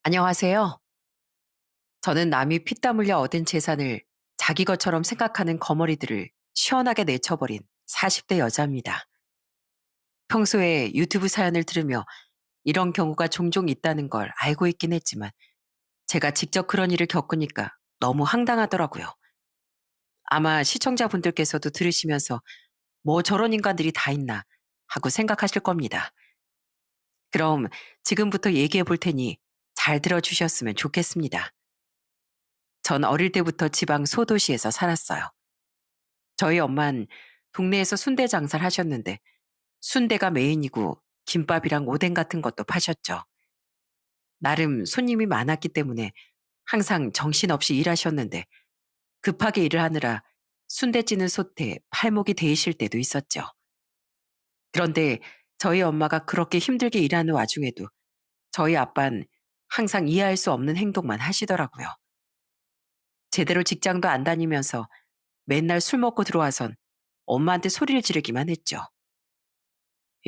안녕하세요. 저는 남이 피땀 흘려 얻은 재산을 자기 것처럼 생각하는 거머리들을 시원하게 내쳐버린 40대 여자입니다. 평소에 유튜브 사연을 들으며 이런 경우가 종종 있다는 걸 알고 있긴 했지만 제가 직접 그런 일을 겪으니까 너무 황당하더라고요. 아마 시청자분들께서도 들으시면서 뭐 저런 인간들이 다 있나 하고 생각하실 겁니다. 그럼 지금부터 얘기해 볼 테니 잘 들어주셨으면 좋겠습니다. 전 어릴 때부터 지방 소도시에서 살았어요. 저희 엄만 동네에서 순대 장사를 하셨는데 순대가 메인이고 김밥이랑 오뎅 같은 것도 파셨죠. 나름 손님이 많았기 때문에 항상 정신없이 일하셨는데 급하게 일을 하느라 순대 찌는 솥에 팔목이 데이실 때도 있었죠. 그런데 저희 엄마가 그렇게 힘들게 일하는 와중에도 저희 아빠는 항상 이해할 수 없는 행동만 하시더라고요. 제대로 직장도 안 다니면서 맨날 술 먹고 들어와선 엄마한테 소리를 지르기만 했죠.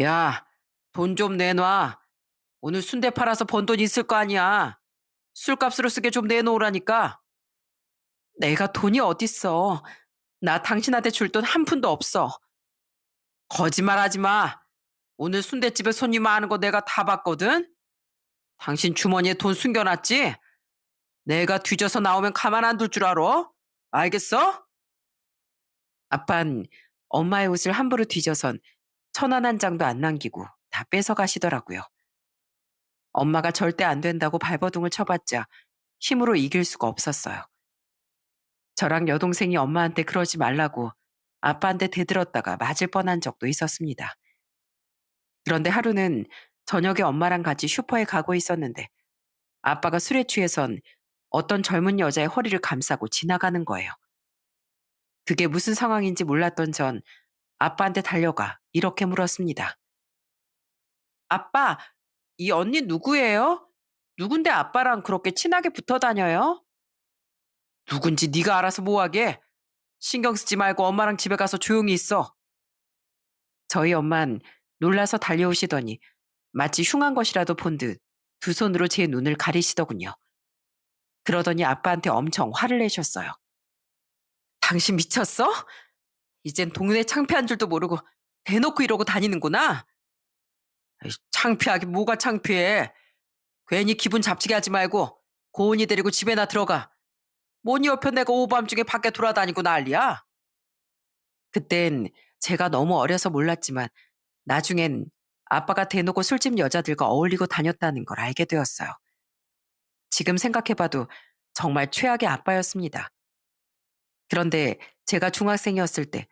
야, 돈 좀 내놔. 오늘 순대 팔아서 번 돈 있을 거 아니야. 술값으로 쓰게 좀 내놓으라니까. 내가 돈이 어딨어. 나 당신한테 줄 돈 한 푼도 없어. 거짓말하지 마. 오늘 순대집에 손님 많은 거 내가 다 봤거든. 당신 주머니에 돈 숨겨놨지? 내가 뒤져서 나오면 가만 안 둘 줄 알아? 알겠어? 아빤 엄마의 옷을 함부로 뒤져선 1,000원 한 장도 안 남기고 다 뺏어 가시더라고요. 엄마가 절대 안 된다고 발버둥을 쳐봤자 힘으로 이길 수가 없었어요. 저랑 여동생이 엄마한테 그러지 말라고 아빠한테 대들었다가 맞을 뻔한 적도 있었습니다. 그런데 하루는 저녁에 엄마랑 같이 슈퍼에 가고 있었는데 아빠가 술에 취해선 어떤 젊은 여자의 허리를 감싸고 지나가는 거예요. 그게 무슨 상황인지 몰랐던 전 아빠한테 달려가 이렇게 물었습니다. 아빠, 이 언니 누구예요? 누군데 아빠랑 그렇게 친하게 붙어 다녀요? 누군지 네가 알아서 뭐하게? 신경 쓰지 말고 엄마랑 집에 가서 조용히 있어. 저희 엄만 놀라서 달려오시더니 마치 흉한 것이라도 본 듯 두 손으로 제 눈을 가리시더군요. 그러더니 아빠한테 엄청 화를 내셨어요. 당신 미쳤어? 이젠 동네 창피한 줄도 모르고 대놓고 이러고 다니는구나. 아이, 창피하게 뭐가 창피해. 괜히 기분 잡치게 하지 말고 고은이 데리고 집에나 들어가. 뭐니 옆에 내가 오밤중에 밖에 돌아다니고 난리야. 그땐 제가 너무 어려서 몰랐지만 나중엔 아빠가 대놓고 술집 여자들과 어울리고 다녔다는 걸 알게 되었어요. 지금 생각해봐도 정말 최악의 아빠였습니다. 그런데 제가 중학생이었을 때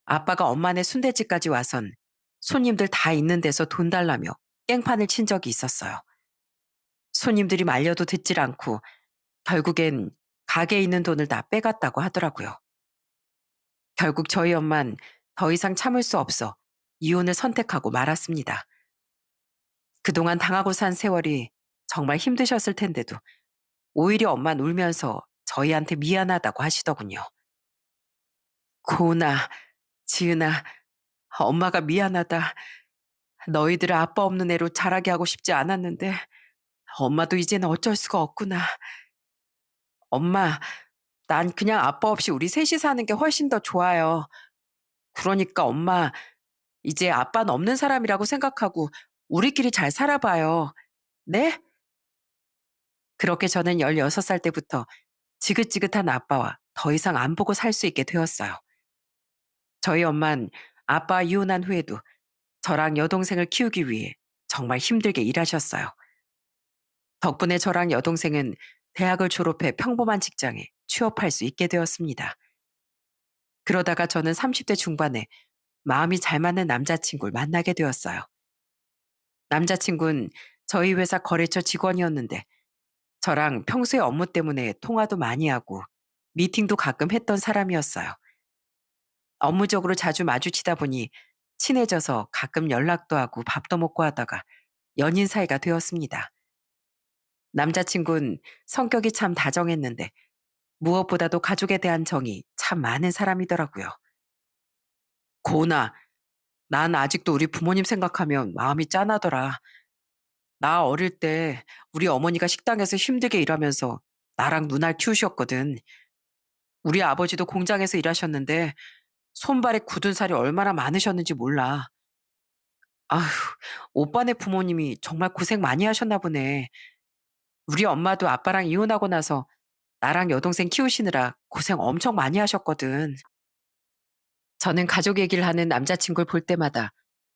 아빠가 엄마네 순대집까지 와선 손님들 다 있는 데서 돈 달라며 깽판을 친 적이 있었어요. 손님들이 말려도 듣질 않고 결국엔 가게에 있는 돈을 다 빼갔다고 하더라고요. 결국 저희 엄만 더 이상 참을 수 없어 이혼을 선택하고 말았습니다. 그동안 당하고 산 세월이 정말 힘드셨을 텐데도 오히려 엄만 울면서 저희한테 미안하다고 하시더군요. 고은아, 지은아, 엄마가 미안하다. 너희들을 아빠 없는 애로 자라게 하고 싶지 않았는데 엄마도 이제는 어쩔 수가 없구나. 엄마, 난 그냥 아빠 없이 우리 셋이 사는 게 훨씬 더 좋아요. 그러니까 엄마, 이제 아빠는 없는 사람이라고 생각하고 우리끼리 잘 살아봐요. 네? 그렇게 저는 16살 때부터 지긋지긋한 아빠와 더 이상 안 보고 살 수 있게 되었어요. 저희 엄만 아빠 이혼한 후에도 저랑 여동생을 키우기 위해 정말 힘들게 일하셨어요. 덕분에 저랑 여동생은 대학을 졸업해 평범한 직장에 취업할 수 있게 되었습니다. 그러다가 저는 30대 중반에 마음이 잘 맞는 남자친구를 만나게 되었어요. 남자친구는 저희 회사 거래처 직원이었는데 저랑 평소에 업무 때문에 통화도 많이 하고 미팅도 가끔 했던 사람이었어요. 업무적으로 자주 마주치다 보니 친해져서 가끔 연락도 하고 밥도 먹고 하다가 연인 사이가 되었습니다. 남자친구는 성격이 참 다정했는데 무엇보다도 가족에 대한 정이 참 많은 사람이더라고요. 고은아, 난 아직도 우리 부모님 생각하면 마음이 짠하더라. 나 어릴 때 우리 어머니가 식당에서 힘들게 일하면서 나랑 누나를 키우셨거든. 우리 아버지도 공장에서 일하셨는데 손발에 굳은 살이 얼마나 많으셨는지 몰라. 아휴, 오빠네 부모님이 정말 고생 많이 하셨나 보네. 우리 엄마도 아빠랑 이혼하고 나서 나랑 여동생 키우시느라 고생 엄청 많이 하셨거든. 저는 가족 얘기를 하는 남자친구를 볼 때마다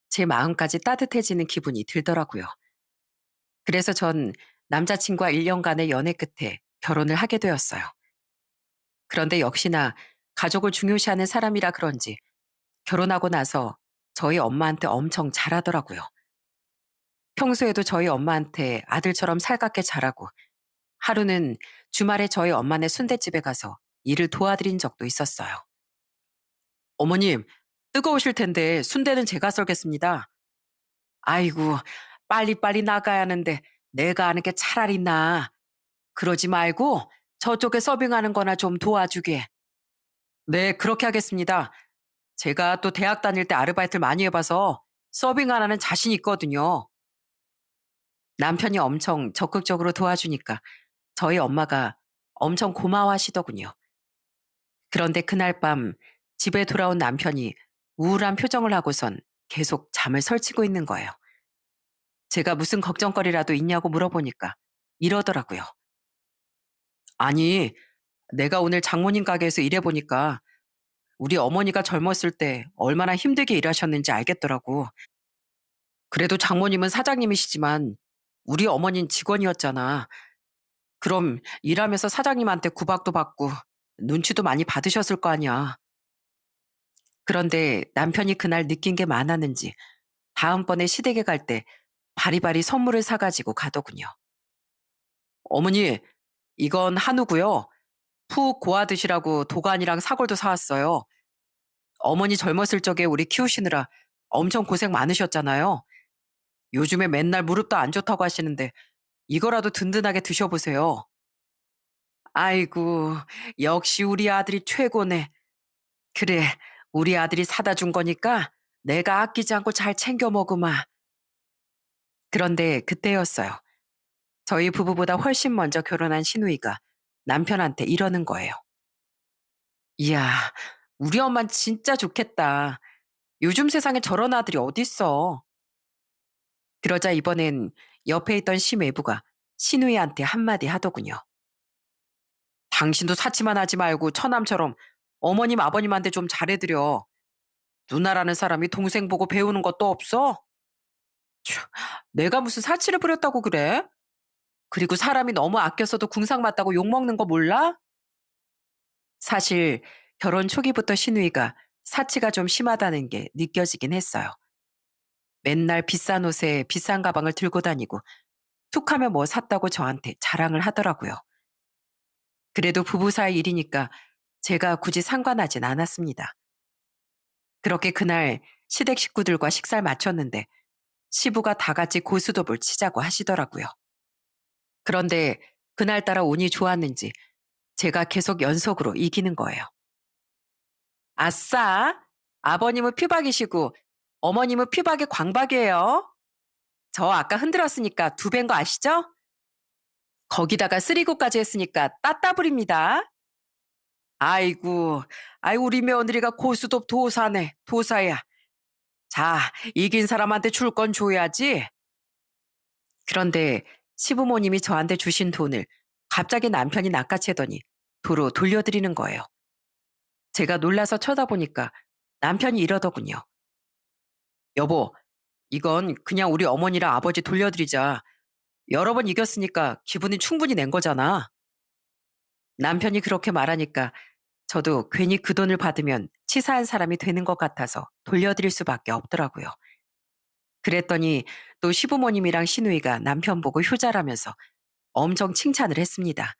제 마음까지 따뜻해지는 기분이 들더라고요. 그래서 전 남자친구와 1년간의 연애 끝에 결혼을 하게 되었어요. 그런데 역시나 가족을 중요시하는 사람이라 그런지 결혼하고 나서 저희 엄마한테 엄청 잘하더라고요. 평소에도 저희 엄마한테 아들처럼 살갑게 잘하고 하루는 주말에 저희 엄마네 순댓집에 가서 일을 도와드린 적도 있었어요. 어머님, 뜨거우실 텐데 순대는 제가 썰겠습니다. 아이고, 빨리빨리 나가야 하는데 내가 아는 게 차라리 나. 그러지 말고 저쪽에 서빙하는 거나 좀 도와주게. 네, 그렇게 하겠습니다. 제가 또 대학 다닐 때 아르바이트를 많이 해봐서 서빙 하나는 자신 있거든요. 남편이 엄청 적극적으로 도와주니까 저희 엄마가 엄청 고마워하시더군요. 그런데 그날 밤 집에 돌아온 남편이 우울한 표정을 하고선 계속 잠을 설치고 있는 거예요. 제가 무슨 걱정거리라도 있냐고 물어보니까 이러더라고요. 아니, 내가 오늘 장모님 가게에서 일해보니까 우리 어머니가 젊었을 때 얼마나 힘들게 일하셨는지 알겠더라고. 그래도 장모님은 사장님이시지만 우리 어머니는 직원이었잖아. 그럼 일하면서 사장님한테 구박도 받고 눈치도 많이 받으셨을 거 아니야. 그런데 남편이 그날 느낀 게 많았는지 다음번에 시댁에 갈 때 바리바리 선물을 사가지고 가더군요. 어머니, 이건 한우고요. 푹 고아 드시라고 도가니랑 사골도 사왔어요. 어머니 젊었을 적에 우리 키우시느라 엄청 고생 많으셨잖아요. 요즘에 맨날 무릎도 안 좋다고 하시는데 이거라도 든든하게 드셔보세요. 아이고, 역시 우리 아들이 최고네. 그래, 우리 아들이 사다 준 거니까 내가 아끼지 않고 잘 챙겨 먹으마. 그런데 그때였어요. 저희 부부보다 훨씬 먼저 결혼한 시누이가 남편한테 이러는 거예요. 이야, 우리 엄만 진짜 좋겠다. 요즘 세상에 저런 아들이 어딨어. 그러자 이번엔 옆에 있던 시매부가 시누이한테 한마디 하더군요. 당신도 사치만 하지 말고 처남처럼 어머님 아버님한테 좀 잘해드려. 누나라는 사람이 동생 보고 배우는 것도 없어? 촤, 내가 무슨 사치를 부렸다고 그래? 그리고 사람이 너무 아껴서도 궁상 맞다고 욕먹는 거 몰라? 사실 결혼 초기부터 시누이가 사치가 좀 심하다는 게 느껴지긴 했어요. 맨날 비싼 옷에 비싼 가방을 들고 다니고 툭하면 뭐 샀다고 저한테 자랑을 하더라고요. 그래도 부부 사이 일이니까 제가 굳이 상관하진 않았습니다. 그렇게 그날 시댁 식구들과 식사를 마쳤는데 시부가 다 같이 고스톱을 치자고 하시더라고요. 그런데 그날따라 운이 좋았는지 제가 계속 연속으로 이기는 거예요. 아싸! 아버님은 피박이시고 어머님은 피박이 광박이에요. 저 아까 흔들었으니까 두 배인 거 아시죠? 거기다가 쓰리고까지 했으니까 따따블입니다. 아이고, 아이고 우리 며느리가 고스톱 도사네, 도사야. 자, 이긴 사람한테 줄 건 줘야지. 그런데 시부모님이 저한테 주신 돈을 갑자기 남편이 낚아채더니 도로 돌려드리는 거예요. 제가 놀라서 쳐다보니까 남편이 이러더군요. 여보, 이건 그냥 우리 어머니랑 아버지 돌려드리자. 여러 번 이겼으니까 기분이 충분히 낸 거잖아. 남편이 그렇게 말하니까 저도 괜히 그 돈을 받으면 치사한 사람이 되는 것 같아서 돌려드릴 수밖에 없더라고요. 그랬더니 또 시부모님이랑 시누이가 남편 보고 효자라면서 엄청 칭찬을 했습니다.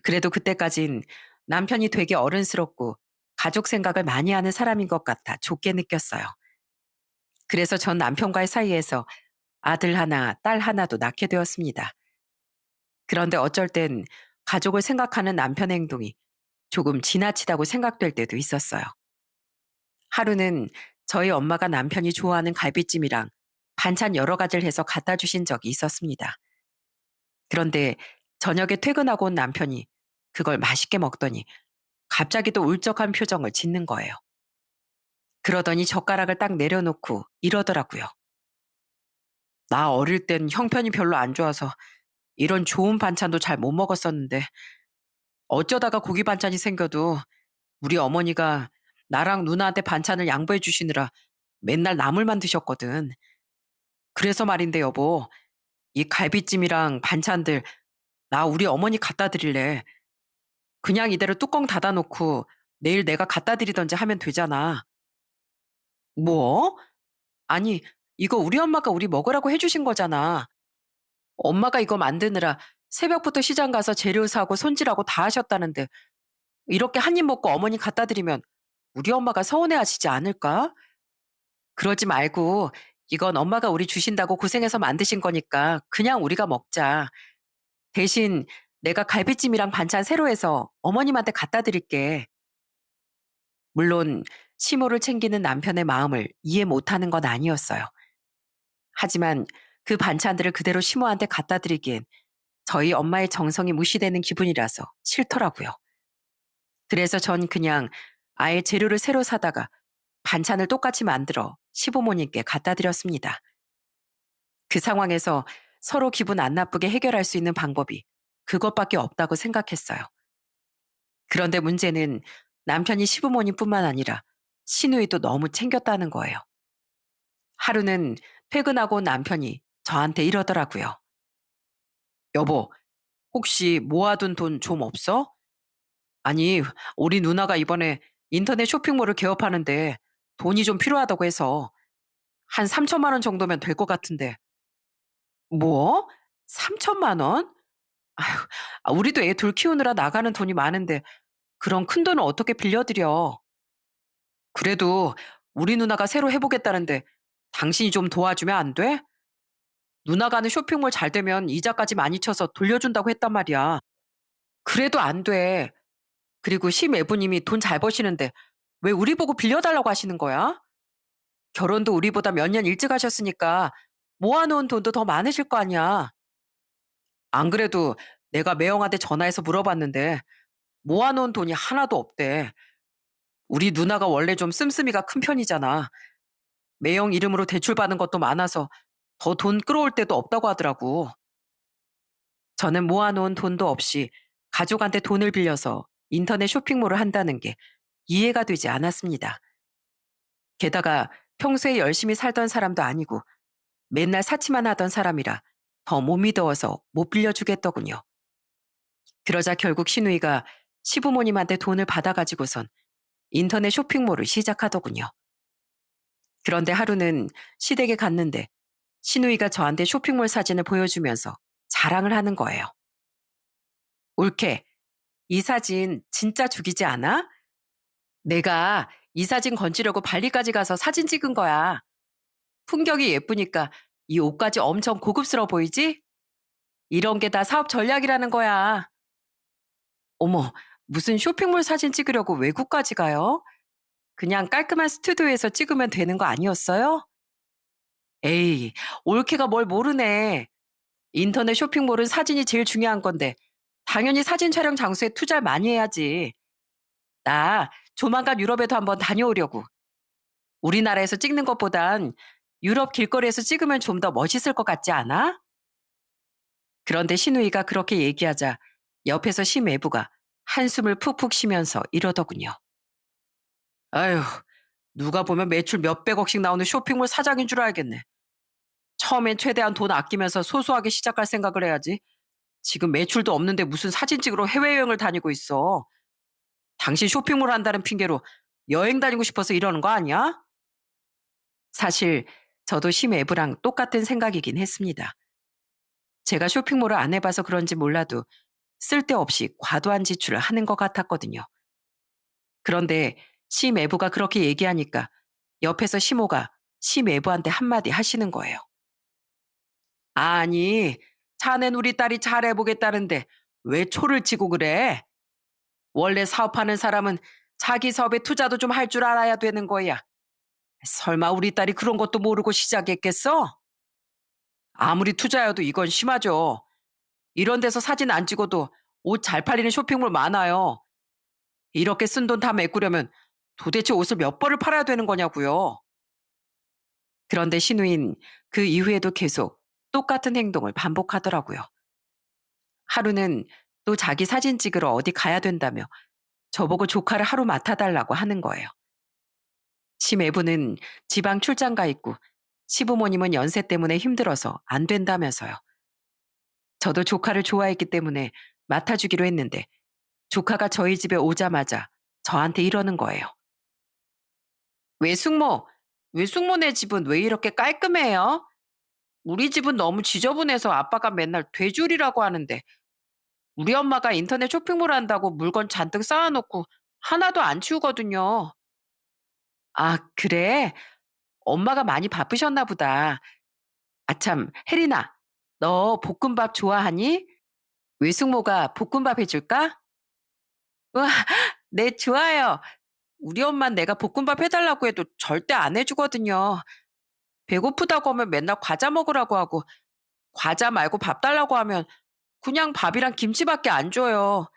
그래도 그때까진 남편이 되게 어른스럽고 가족 생각을 많이 하는 사람인 것 같아 좋게 느꼈어요. 그래서 전 남편과의 사이에서 아들 하나, 딸 하나도 낳게 되었습니다. 그런데 어쩔 땐 가족을 생각하는 남편의 행동이 조금 지나치다고 생각될 때도 있었어요. 하루는 저희 엄마가 남편이 좋아하는 갈비찜이랑 반찬 여러 가지를 해서 갖다 주신 적이 있었습니다. 그런데 저녁에 퇴근하고 온 남편이 그걸 맛있게 먹더니 갑자기 또 울적한 표정을 짓는 거예요. 그러더니 젓가락을 딱 내려놓고 이러더라고요. 나 어릴 땐 형편이 별로 안 좋아서 이런 좋은 반찬도 잘 못 먹었었는데 어쩌다가 고기 반찬이 생겨도 우리 어머니가 나랑 누나한테 반찬을 양보해 주시느라 맨날 나물만 드셨거든. 그래서 말인데 여보, 이 갈비찜이랑 반찬들 나 우리 어머니 갖다 드릴래. 그냥 이대로 뚜껑 닫아놓고 내일 내가 갖다 드리던지 하면 되잖아. 뭐? 아니, 이거 우리 엄마가 우리 먹으라고 해주신 거잖아. 엄마가 이거 만드느라 새벽부터 시장 가서 재료 사고 손질하고 다 하셨다는데 이렇게 한 입 먹고 어머니 갖다 드리면 우리 엄마가 서운해 하시지 않을까? 그러지 말고 이건 엄마가 우리 주신다고 고생해서 만드신 거니까 그냥 우리가 먹자. 대신 내가 갈비찜이랑 반찬 새로 해서 어머님한테 갖다 드릴게. 물론 시모를 챙기는 남편의 마음을 이해 못하는 건 아니었어요. 하지만 그 반찬들을 그대로 시모한테 갖다 드리기엔 저희 엄마의 정성이 무시되는 기분이라서 싫더라고요. 그래서 전 그냥 아예 재료를 새로 사다가 반찬을 똑같이 만들어 시부모님께 갖다 드렸습니다. 그 상황에서 서로 기분 안 나쁘게 해결할 수 있는 방법이 그것밖에 없다고 생각했어요. 그런데 문제는 남편이 시부모님뿐만 아니라 시누이도 너무 챙겼다는 거예요. 하루는 퇴근하고 온 남편이 저한테 이러더라고요. 여보, 혹시 모아둔 돈 좀 없어? 아니, 우리 누나가 이번에 인터넷 쇼핑몰을 개업하는데 돈이 좀 필요하다고 해서 한 3천만 원 정도면 될 것 같은데. 뭐? 3천만 원? 아휴, 우리도 애 둘 키우느라 나가는 돈이 많은데 그런 큰 돈을 어떻게 빌려드려? 그래도 우리 누나가 새로 해보겠다는데 당신이 좀 도와주면 안 돼? 누나가 하는 쇼핑몰 잘 되면 이자까지 많이 쳐서 돌려준다고 했단 말이야. 그래도 안 돼. 그리고 심애부님이 돈 잘 버시는데 왜 우리 보고 빌려달라고 하시는 거야? 결혼도 우리보다 몇 년 일찍 하셨으니까 모아놓은 돈도 더 많으실 거 아니야. 안 그래도 내가 매형한테 전화해서 물어봤는데 모아놓은 돈이 하나도 없대. 우리 누나가 원래 좀 씀씀이가 큰 편이잖아. 매형 이름으로 대출받은 것도 많아서 더 돈 끌어올 데도 없다고 하더라고. 저는 모아놓은 돈도 없이 가족한테 돈을 빌려서 인터넷 쇼핑몰을 한다는 게 이해가 되지 않았습니다. 게다가 평소에 열심히 살던 사람도 아니고 맨날 사치만 하던 사람이라 더 못 믿어서 못 빌려주겠더군요. 그러자 결국 시누이가 시부모님한테 돈을 받아가지고선 인터넷 쇼핑몰을 시작하더군요. 그런데 하루는 시댁에 갔는데 시누이가 저한테 쇼핑몰 사진을 보여주면서 자랑을 하는 거예요. 올케, 이 사진 진짜 죽이지 않아? 내가 이 사진 건지려고 발리까지 가서 사진 찍은 거야. 풍경이 예쁘니까 이 옷까지 엄청 고급스러워 보이지? 이런 게 다 사업 전략이라는 거야. 어머, 무슨 쇼핑몰 사진 찍으려고 외국까지 가요? 그냥 깔끔한 스튜디오에서 찍으면 되는 거 아니었어요? 에이, 올케가 뭘 모르네. 인터넷 쇼핑몰은 사진이 제일 중요한 건데, 당연히 사진 촬영 장소에 투자를 많이 해야지. 나 조만간 유럽에도 한번 다녀오려고. 우리나라에서 찍는 것보단 유럽 길거리에서 찍으면 좀 더 멋있을 것 같지 않아? 그런데 시누이가 그렇게 얘기하자 옆에서 심애부가 한숨을 푹푹 쉬면서 이러더군요. 아휴, 누가 보면 매출 몇백억씩 나오는 쇼핑몰 사장인 줄 알겠네. 처음엔 최대한 돈 아끼면서 소소하게 시작할 생각을 해야지. 지금 매출도 없는데 무슨 사진 찍으러 해외여행을 다니고 있어. 당신 쇼핑몰 한다는 핑계로 여행 다니고 싶어서 이러는 거 아니야? 사실 저도 심애부랑 똑같은 생각이긴 했습니다. 제가 쇼핑몰을 안 해봐서 그런지 몰라도 쓸데없이 과도한 지출을 하는 것 같았거든요. 그런데 심애부가 그렇게 얘기하니까 옆에서 시모가 심애부한테 한마디 하시는 거예요. 아니, 자넨 우리 딸이 잘해보겠다는데 왜 초를 치고 그래? 원래 사업하는 사람은 자기 사업에 투자도 좀 할 줄 알아야 되는 거야. 설마 우리 딸이 그런 것도 모르고 시작했겠어? 아무리 투자여도 이건 심하죠. 이런 데서 사진 안 찍어도 옷 잘 팔리는 쇼핑몰 많아요. 이렇게 쓴 돈 다 메꾸려면 도대체 옷을 몇 벌을 팔아야 되는 거냐고요. 그런데 신우인 그 이후에도 계속 똑같은 행동을 반복하더라고요. 하루는 또 자기 사진 찍으러 어디 가야 된다며 저보고 조카를 하루 맡아달라고 하는 거예요. 치매부는 지방 출장 가 있고 시부모님은 연세 때문에 힘들어서 안 된다면서요. 저도 조카를 좋아했기 때문에 맡아주기로 했는데 조카가 저희 집에 오자마자 저한테 이러는 거예요. 외숙모, 외숙모네 집은 왜 이렇게 깔끔해요? 우리 집은 너무 지저분해서 아빠가 맨날 되줄이라고 하는데 우리 엄마가 인터넷 쇼핑몰 한다고 물건 잔뜩 쌓아놓고 하나도 안 치우거든요. 아, 그래? 엄마가 많이 바쁘셨나 보다. 아참, 혜린아, 너 볶음밥 좋아하니? 외숙모가 볶음밥 해줄까? 우와, 네, 좋아요. 우리 엄만 내가 볶음밥 해달라고 해도 절대 안 해주거든요. 배고프다고 하면 맨날 과자 먹으라고 하고, 과자 말고 밥 달라고 하면 그냥 밥이랑 김치밖에 안 줘요.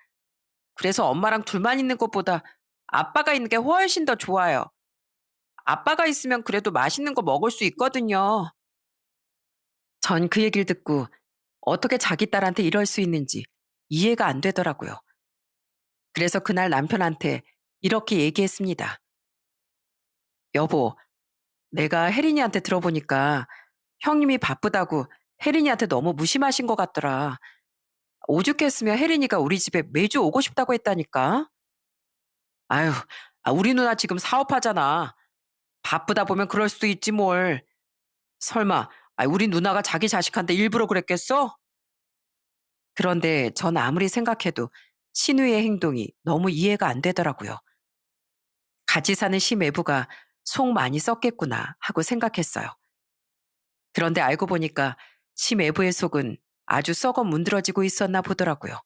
그래서 엄마랑 둘만 있는 것보다 아빠가 있는 게 훨씬 더 좋아요. 아빠가 있으면 그래도 맛있는 거 먹을 수 있거든요. 전 그 얘기를 듣고 어떻게 자기 딸한테 이럴 수 있는지 이해가 안 되더라고요. 그래서 그날 남편한테 이렇게 얘기했습니다. 여보, 내가 혜린이한테 들어보니까 형님이 바쁘다고 혜린이한테 너무 무심하신 것 같더라. 오죽했으면 혜린이가 우리 집에 매주 오고 싶다고 했다니까. 아유, 우리 누나 지금 사업하잖아. 바쁘다 보면 그럴 수도 있지 뭘. 설마 우리 누나가 자기 자식한테 일부러 그랬겠어? 그런데 전 아무리 생각해도 신우의 행동이 너무 이해가 안 되더라고요. 같이 사는 시매부가 속 많이 썼겠구나 하고 생각했어요. 그런데 알고 보니까 시매부의 속은 아주 썩어 문드러지고 있었나 보더라고요.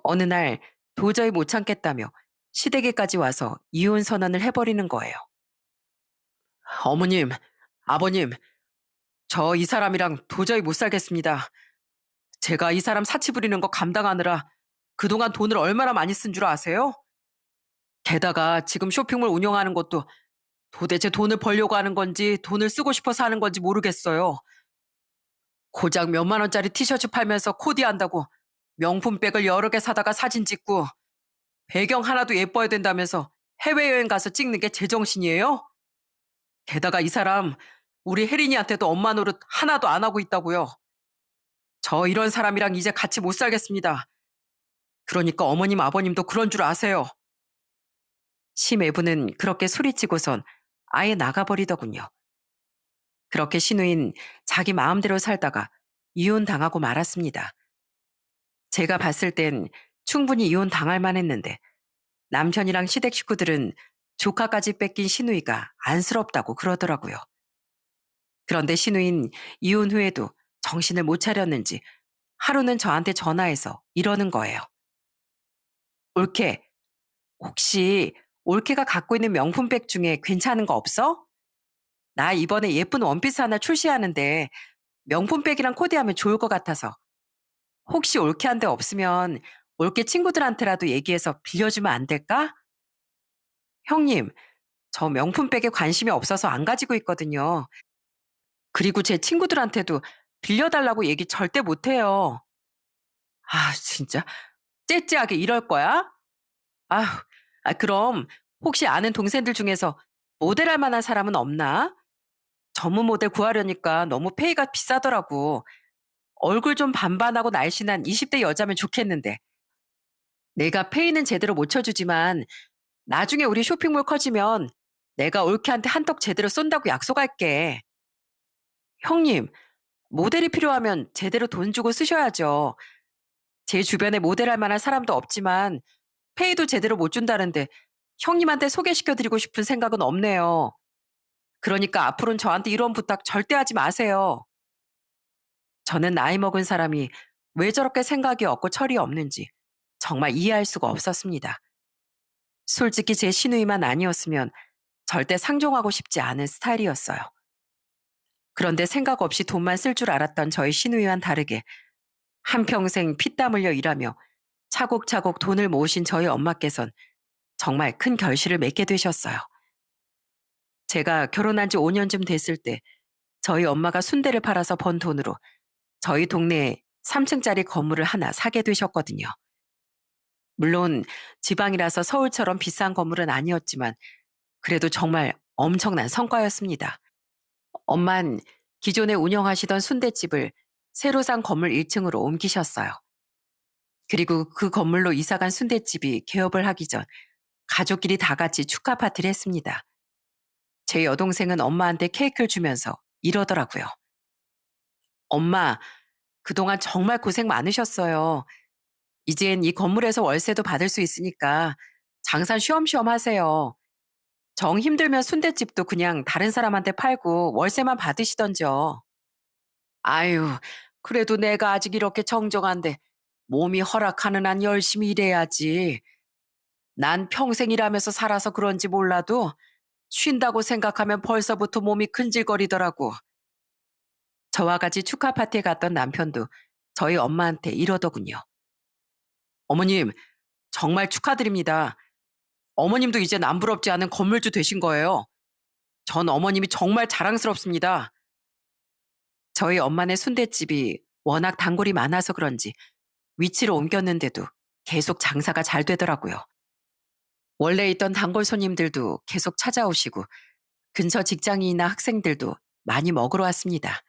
어느 날 도저히 못 참겠다며 시댁에까지 와서 이혼 선언을 해버리는 거예요. 어머님, 아버님, 저 이 사람이랑 도저히 못 살겠습니다. 제가 이 사람 사치 부리는 거 감당하느라 그동안 돈을 얼마나 많이 쓴 줄 아세요? 게다가 지금 쇼핑몰 운영하는 것도 도대체 돈을 벌려고 하는 건지 돈을 쓰고 싶어서 하는 건지 모르겠어요. 고작 몇만 원짜리 티셔츠 팔면서 코디한다고 명품백을 여러 개 사다가 사진 찍고 배경 하나도 예뻐야 된다면서 해외여행 가서 찍는 게 제정신이에요? 게다가 이 사람 우리 혜린이한테도 엄마 노릇 하나도 안 하고 있다고요. 저 이런 사람이랑 이제 같이 못 살겠습니다. 그러니까 어머님 아버님도 그런 줄 아세요. 심애부는 그렇게 소리치고선 아예 나가버리더군요. 그렇게 신우인 자기 마음대로 살다가 이혼당하고 말았습니다. 제가 봤을 땐 충분히 이혼당할 만했는데 남편이랑 시댁 식구들은 조카까지 뺏긴 시누이가 안쓰럽다고 그러더라고요. 그런데 시누인 이혼 후에도 정신을 못 차렸는지 하루는 저한테 전화해서 이러는 거예요. 올케, 혹시 올케가 갖고 있는 명품백 중에 괜찮은 거 없어? 나 이번에 예쁜 원피스 하나 출시하는데 명품백이랑 코디하면 좋을 것 같아서. 혹시 올케한테 없으면 올케 친구들한테라도 얘기해서 빌려주면 안 될까? 형님, 저 명품백에 관심이 없어서 안 가지고 있거든요. 그리고 제 친구들한테도 빌려달라고 얘기 절대 못 해요. 아, 진짜. 째째하게 이럴 거야? 아휴, 그럼 혹시 아는 동생들 중에서 모델할 만한 사람은 없나? 전문 모델 구하려니까 너무 페이가 비싸더라고. 얼굴 좀 반반하고 날씬한 20대 여자면 좋겠는데. 내가 페이는 제대로 못 쳐주지만 나중에 우리 쇼핑몰 커지면 내가 올케한테 한턱 제대로 쏜다고 약속할게. 형님, 모델이 필요하면 제대로 돈 주고 쓰셔야죠. 제 주변에 모델할 만한 사람도 없지만 페이도 제대로 못 준다는데 형님한테 소개시켜드리고 싶은 생각은 없네요. 그러니까 앞으로는 저한테 이런 부탁 절대 하지 마세요. 저는 나이 먹은 사람이 왜 저렇게 생각이 없고 철이 없는지 정말 이해할 수가 없었습니다. 솔직히 제 시누이만 아니었으면 절대 상종하고 싶지 않은 스타일이었어요. 그런데 생각 없이 돈만 쓸 줄 알았던 저희 시누이와는 다르게 한평생 피땀 흘려 일하며 차곡차곡 돈을 모으신 저희 엄마께선 정말 큰 결실을 맺게 되셨어요. 제가 결혼한 지 5년쯤 됐을 때 저희 엄마가 순대를 팔아서 번 돈으로 저희 동네에 3층짜리 건물을 하나 사게 되셨거든요. 물론 지방이라서 서울처럼 비싼 건물은 아니었지만 그래도 정말 엄청난 성과였습니다. 엄만 기존에 운영하시던 순댓집을 새로 산 건물 1층으로 옮기셨어요. 그리고 그 건물로 이사간 순댓집이 개업을 하기 전 가족끼리 다 같이 축하 파티를 했습니다. 제 여동생은 엄마한테 케이크를 주면서 이러더라고요. 엄마, 그동안 정말 고생 많으셨어요. 이젠 이 건물에서 월세도 받을 수 있으니까 장사 쉬엄쉬엄 하세요. 정 힘들면 순댓집도 그냥 다른 사람한테 팔고 월세만 받으시던지요. 아유, 그래도 내가 아직 이렇게 정정한데 몸이 허락하는 한 열심히 일해야지. 난 평생 일하면서 살아서 그런지 몰라도 쉰다고 생각하면 벌써부터 몸이 근질거리더라고. 저와 같이 축하 파티에 갔던 남편도 저희 엄마한테 이러더군요. 어머님, 정말 축하드립니다. 어머님도 이제 남부럽지 않은 건물주 되신 거예요. 전 어머님이 정말 자랑스럽습니다. 저희 엄마네 순댓집이 워낙 단골이 많아서 그런지 위치를 옮겼는데도 계속 장사가 잘 되더라고요. 원래 있던 단골 손님들도 계속 찾아오시고 근처 직장인이나 학생들도 많이 먹으러 왔습니다.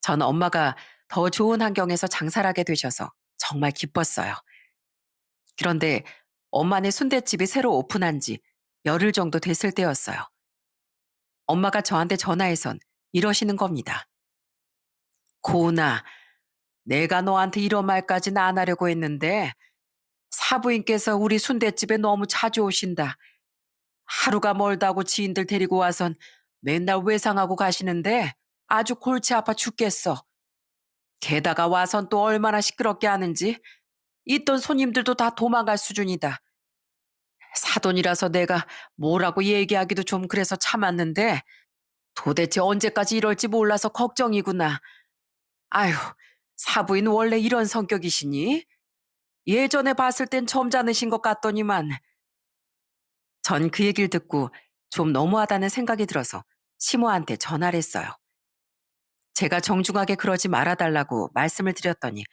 전 엄마가 더 좋은 환경에서 장사를 하게 되셔서 정말 기뻤어요. 그런데 엄마네 순댓집이 새로 오픈한 지 열흘 정도 됐을 때였어요. 엄마가 저한테 전화해선 이러시는 겁니다. 고은아, 내가 너한테 이런 말까지는 안 하려고 했는데 사부인께서 우리 순댓집에 너무 자주 오신다. 하루가 멀다고 지인들 데리고 와선 맨날 외상하고 가시는데 아주 골치 아파 죽겠어. 게다가 와선 또 얼마나 시끄럽게 하는지 있던 손님들도 다 도망갈 수준이다. 사돈이라서 내가 뭐라고 얘기하기도 좀 그래서 참았는데 도대체 언제까지 이럴지 몰라서 걱정이구나. 아휴, 사부인 원래 이런 성격이시니? 예전에 봤을 땐 점잖으신 것 같더니만. 전 그 얘기를 듣고 좀 너무하다는 생각이 들어서 시모한테 전화를 했어요. 제가 정중하게 그러지 말아달라고 말씀을 드렸더니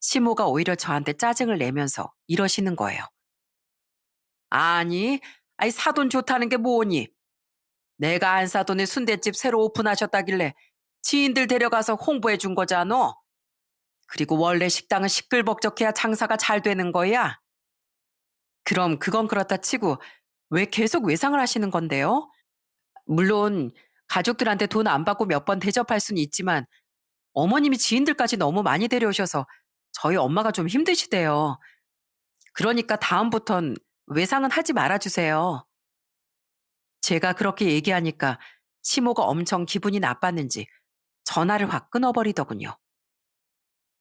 시모가 오히려 저한테 짜증을 내면서 이러시는 거예요. 아니, 아이 사돈 좋다는 게 뭐니? 내가 안 사돈의 순댓집 새로 오픈하셨다길래 지인들 데려가서 홍보해 준 거잖아. 그리고 원래 식당은 시끌벅적해야 장사가 잘 되는 거야. 그럼 그건 그렇다 치고 왜 계속 외상을 하시는 건데요? 물론 가족들한테 돈 안 받고 몇 번 대접할 수는 있지만 어머님이 지인들까지 너무 많이 데려오셔서 저희 엄마가 좀 힘드시대요. 그러니까 다음부턴 외상은 하지 말아주세요. 제가 그렇게 얘기하니까 시모가 엄청 기분이 나빴는지 전화를 확 끊어버리더군요.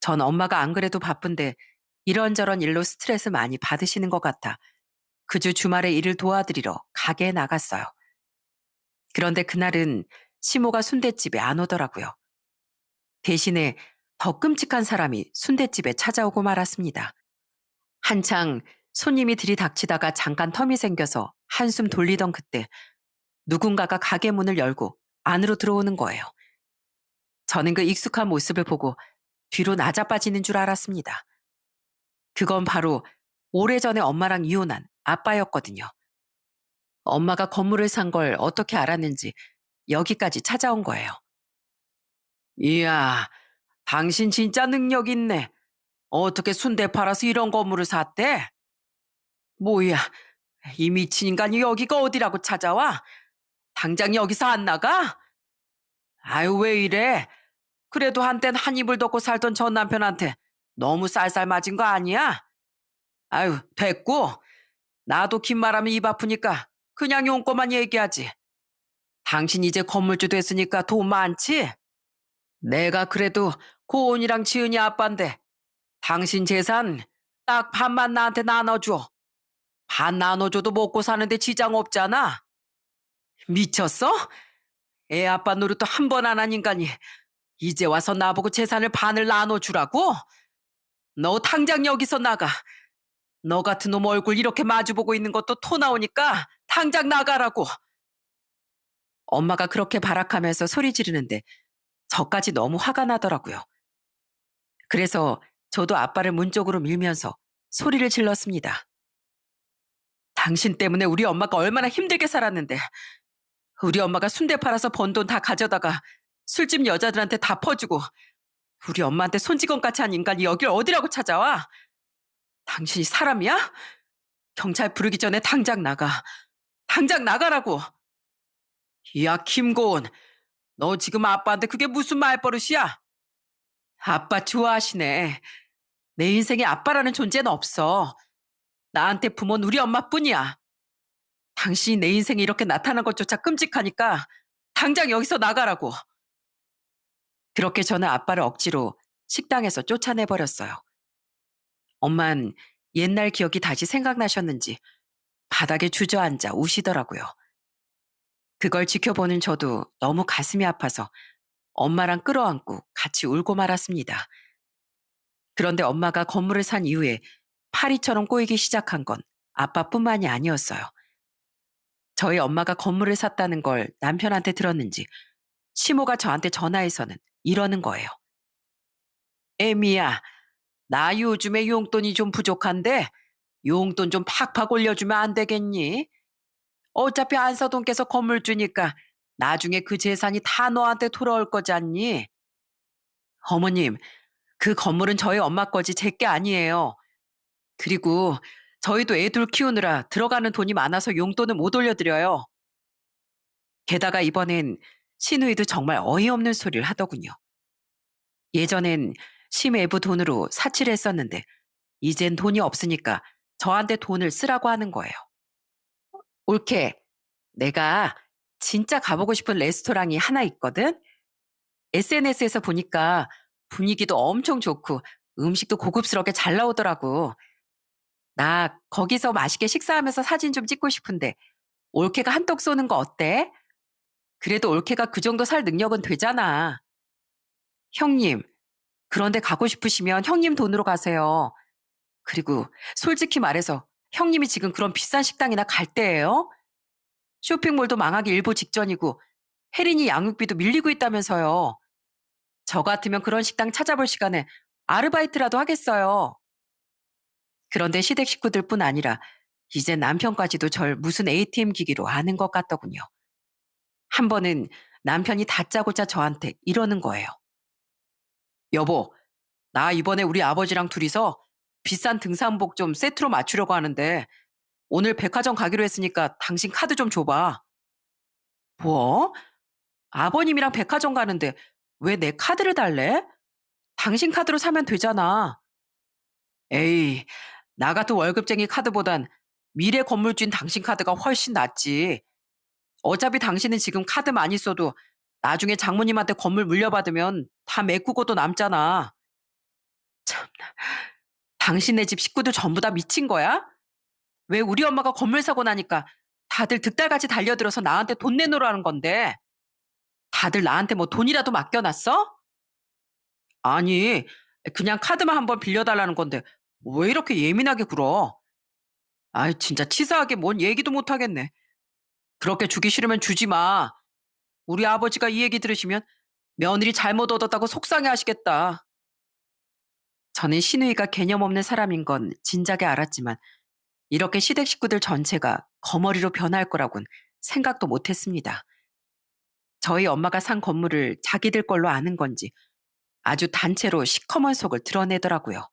전 엄마가 안 그래도 바쁜데 이런저런 일로 스트레스 많이 받으시는 것 같아 그 주 주말에 일을 도와드리러 가게에 나갔어요. 그런데 그날은 시모가 순댓집에 안 오더라고요. 대신에 더 끔찍한 사람이 순댓집에 찾아오고 말았습니다. 한창 손님이 들이닥치다가 잠깐 텀이 생겨서 한숨 돌리던 그때 누군가가 가게 문을 열고 안으로 들어오는 거예요. 저는 그 익숙한 모습을 보고 뒤로 나자빠지는 줄 알았습니다. 그건 바로 오래전에 엄마랑 이혼한 아빠였거든요. 엄마가 건물을 산 걸 어떻게 알았는지 여기까지 찾아온 거예요. 이야, 당신 진짜 능력 있네. 어떻게 순대 팔아서 이런 건물을 샀대? 뭐야, 이 미친 인간이 여기가 어디라고 찾아와? 당장 여기서 안 나가? 아유, 왜 이래? 그래도 한땐 한 입을 덮고 살던 전 남편한테 너무 쌀쌀 맞은 거 아니야? 아유, 됐고. 나도 긴 말하면 입 아프니까 그냥 용건만 얘기하지. 당신 이제 건물주 됐으니까 돈 많지? 내가 그래도 고은이랑 지은이 아빠인데 당신 재산 딱 반만 나한테 나눠줘. 반 나눠줘도 먹고 사는데 지장 없잖아. 미쳤어? 애 아빠 노릇도 한 번 안 한 인간이 이제 와서 나보고 재산을 반을 나눠주라고? 너 당장 여기서 나가. 너 같은 놈 얼굴 이렇게 마주보고 있는 것도 토 나오니까 당장 나가라고. 엄마가 그렇게 발악하면서 소리 지르는데 저까지 너무 화가 나더라고요. 그래서 저도 아빠를 문 쪽으로 밀면서 소리를 질렀습니다. 당신 때문에 우리 엄마가 얼마나 힘들게 살았는데, 우리 엄마가 순대 팔아서 번 돈 다 가져다가 술집 여자들한테 다 퍼주고 우리 엄마한테 손찌검같이 한 인간이 여길 어디라고 찾아와? 당신이 사람이야? 경찰 부르기 전에 당장 나가. 당장 나가라고. 야, 김고은. 너 지금 아빠한테 그게 무슨 말버릇이야? 아빠 좋아하시네. 내 인생에 아빠라는 존재는 없어. 나한테 부모는 우리 엄마뿐이야. 당신이 내 인생에 이렇게 나타난 것조차 끔찍하니까 당장 여기서 나가라고. 그렇게 저는 아빠를 억지로 식당에서 쫓아내버렸어요. 엄만 옛날 기억이 다시 생각나셨는지 바닥에 주저앉아 우시더라고요. 그걸 지켜보는 저도 너무 가슴이 아파서 엄마랑 끌어안고 같이 울고 말았습니다. 그런데 엄마가 건물을 산 이후에 파리처럼 꼬이기 시작한 건 아빠뿐만이 아니었어요. 저희 엄마가 건물을 샀다는 걸 남편한테 들었는지 시모가 저한테 전화해서는 이러는 거예요. 애미야, 나 요즘에 용돈이 좀 부족한데 용돈 좀 팍팍 올려주면 안 되겠니? 어차피 안서동께서 건물 주니까 나중에 그 재산이 다 너한테 돌아올 거잖니? 어머님, 그 건물은 저희 엄마 거지 제 게 아니에요. 그리고 저희도 애들 키우느라 들어가는 돈이 많아서 용돈을 못 올려드려요. 게다가 이번엔 시누이도 정말 어이없는 소리를 하더군요. 예전엔 심외부 돈으로 사치를 했었는데 이젠 돈이 없으니까 저한테 돈을 쓰라고 하는 거예요. 올케, 내가 진짜 가보고 싶은 레스토랑이 하나 있거든? SNS에서 보니까 분위기도 엄청 좋고 음식도 고급스럽게 잘 나오더라고. 나 거기서 맛있게 식사하면서 사진 좀 찍고 싶은데 올케가 한턱 쏘는 거 어때? 그래도 올케가 그 정도 살 능력은 되잖아. 형님, 그런데 가고 싶으시면 형님 돈으로 가세요. 그리고 솔직히 말해서 형님이 지금 그런 비싼 식당이나 갈 때예요? 쇼핑몰도 망하기 일보 직전이고 혜린이 양육비도 밀리고 있다면서요. 저 같으면 그런 식당 찾아볼 시간에 아르바이트라도 하겠어요. 그런데 시댁 식구들뿐 아니라 이제 남편까지도 절 무슨 ATM 기기로 아는 것 같더군요. 한 번은 남편이 다짜고짜 저한테 이러는 거예요. 여보, 나 이번에 우리 아버지랑 둘이서 비싼 등산복 좀 세트로 맞추려고 하는데 오늘 백화점 가기로 했으니까 당신 카드 좀 줘봐. 뭐? 아버님이랑 백화점 가는데 왜 내 카드를 달래? 당신 카드로 사면 되잖아. 에이, 나 같은 월급쟁이 카드보단 미래 건물주인 당신 카드가 훨씬 낫지. 어차피 당신은 지금 카드 많이 써도 나중에 장모님한테 건물 물려받으면 다 메꾸고도 남잖아. 참, 당신네 집 식구들 전부 다 미친 거야? 왜 우리 엄마가 건물 사고 나니까 다들 득달같이 달려들어서 나한테 돈 내놓으라는 건데 다들 나한테 뭐 돈이라도 맡겨놨어? 아니, 그냥 카드만 한번 빌려달라는 건데 왜 이렇게 예민하게 굴어? 아이, 진짜 치사하게 뭔 얘기도 못하겠네. 그렇게 주기 싫으면 주지 마. 우리 아버지가 이 얘기 들으시면 며느리 잘못 얻었다고 속상해 하시겠다. 저는 시누이가 개념 없는 사람인 건 진작에 알았지만 이렇게 시댁 식구들 전체가 거머리로 변할 거라곤 생각도 못 했습니다. 저희 엄마가 산 건물을 자기들 걸로 아는 건지 아주 단체로 시커먼 속을 드러내더라고요.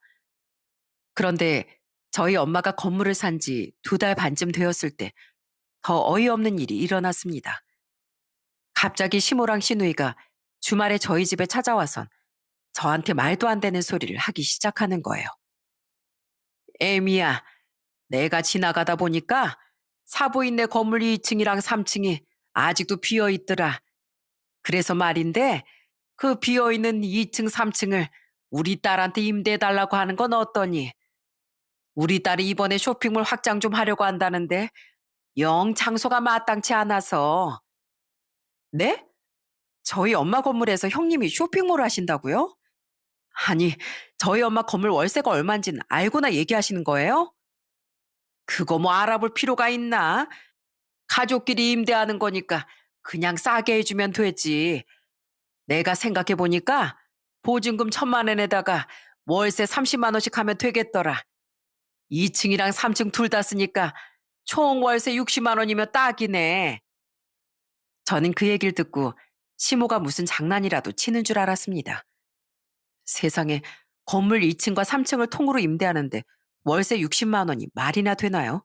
그런데 저희 엄마가 건물을 산 지 2달 반쯤 되었을 때 더 어이없는 일이 일어났습니다. 갑자기 시모랑 시누이가 주말에 저희 집에 찾아와선 저한테 말도 안 되는 소리를 하기 시작하는 거예요. 애미야, 내가 지나가다 보니까 사부인네 건물 2층이랑 3층이 아직도 비어 있더라. 그래서 말인데 그 비어 있는 2층, 3층을 우리 딸한테 임대해달라고 하는 건 어떠니? 우리 딸이 이번에 쇼핑몰 확장 좀 하려고 한다는데 영 장소가 마땅치 않아서. 네? 저희 엄마 건물에서 형님이 쇼핑몰을 하신다고요? 아니, 저희 엄마 건물 월세가 얼마인지는 알고나 얘기하시는 거예요? 그거 뭐 알아볼 필요가 있나? 가족끼리 임대하는 거니까 그냥 싸게 해주면 되지. 내가 생각해 보니까 보증금 1,000만 원에다가 월세 30만 원씩 하면 되겠더라. 2층이랑 3층 둘 다 쓰니까 총 월세 60만 원이면 딱이네. 저는 그 얘기를 듣고 시모가 무슨 장난이라도 치는 줄 알았습니다. 세상에, 건물 2층과 3층을 통으로 임대하는데 월세 60만 원이 말이나 되나요?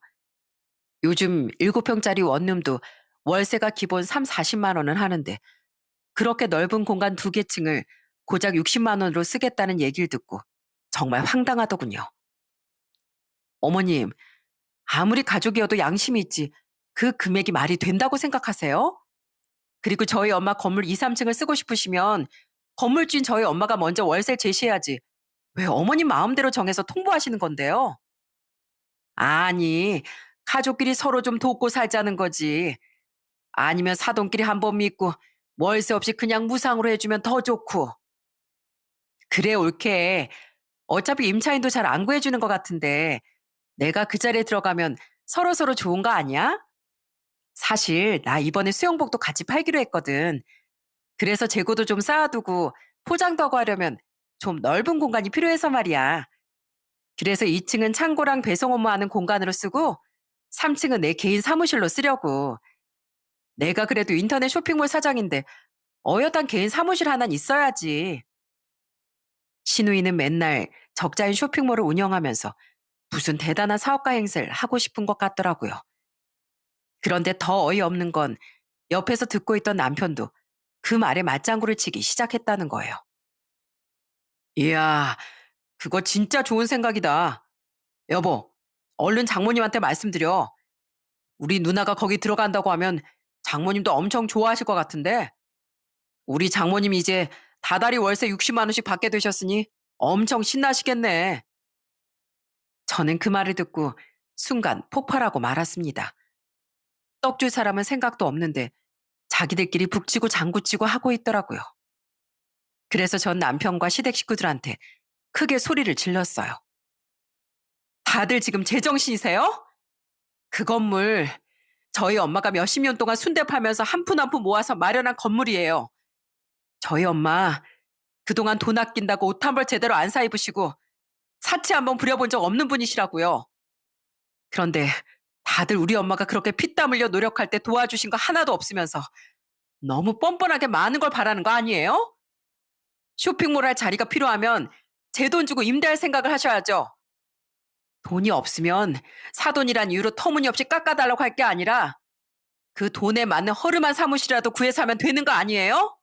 요즘 7평짜리 원룸도 월세가 기본 3, 40만 원은 하는데 그렇게 넓은 공간 2개 층을 고작 60만 원으로 쓰겠다는 얘기를 듣고 정말 황당하더군요. 어머님, 아무리 가족이어도 양심이 있지 그 금액이 말이 된다고 생각하세요? 그리고 저희 엄마 건물 2, 3층을 쓰고 싶으시면 건물주인 저희 엄마가 먼저 월세를 제시해야지. 왜 어머님 마음대로 정해서 통보하시는 건데요? 아니, 가족끼리 서로 좀 돕고 살자는 거지. 아니면 사돈끼리 한번 믿고 월세 없이 그냥 무상으로 해주면 더 좋고. 그래, 옳게. 어차피 임차인도 잘 안 구해주는 것 같은데 내가 그 자리에 들어가면 서로서로 좋은 거 아니야? 사실 나 이번에 수영복도 같이 팔기로 했거든. 그래서 재고도 좀 쌓아두고 포장도 하고 하려면 좀 넓은 공간이 필요해서 말이야. 그래서 2층은 창고랑 배송 업무하는 공간으로 쓰고 3층은 내 개인 사무실로 쓰려고. 내가 그래도 인터넷 쇼핑몰 사장인데 어엿한 개인 사무실 하나는 있어야지. 신우이는 맨날 적자인 쇼핑몰을 운영하면서 무슨 대단한 사업가 행세를 하고 싶은 것 같더라고요. 그런데 더 어이없는 건 옆에서 듣고 있던 남편도 그 말에 맞장구를 치기 시작했다는 거예요. 이야, 그거 진짜 좋은 생각이다. 여보, 얼른 장모님한테 말씀드려. 우리 누나가 거기 들어간다고 하면 장모님도 엄청 좋아하실 것 같은데, 우리 장모님이 이제 다달이 월세 60만 원씩 받게 되셨으니 엄청 신나시겠네. 저는 그 말을 듣고 순간 폭발하고 말았습니다. 떡 줄 사람은 생각도 없는데 자기들끼리 북치고 장구치고 하고 있더라고요. 그래서 전 남편과 시댁 식구들한테 크게 소리를 질렀어요. 다들 지금 제정신이세요? 그 건물 저희 엄마가 몇십 년 동안 순대 팔면서 한 푼 한 푼 모아서 마련한 건물이에요. 저희 엄마 그동안 돈 아낀다고 옷 한 벌 제대로 안 사 입으시고 사치 한번 부려본 적 없는 분이시라고요. 그런데 다들 우리 엄마가 그렇게 피땀 흘려 노력할 때 도와주신 거 하나도 없으면서 너무 뻔뻔하게 많은 걸 바라는 거 아니에요? 쇼핑몰 할 자리가 필요하면 제 돈 주고 임대할 생각을 하셔야죠. 돈이 없으면 사돈이란 이유로 터무니없이 깎아달라고 할 게 아니라 그 돈에 맞는 허름한 사무실이라도 구해서 하면 되는 거 아니에요?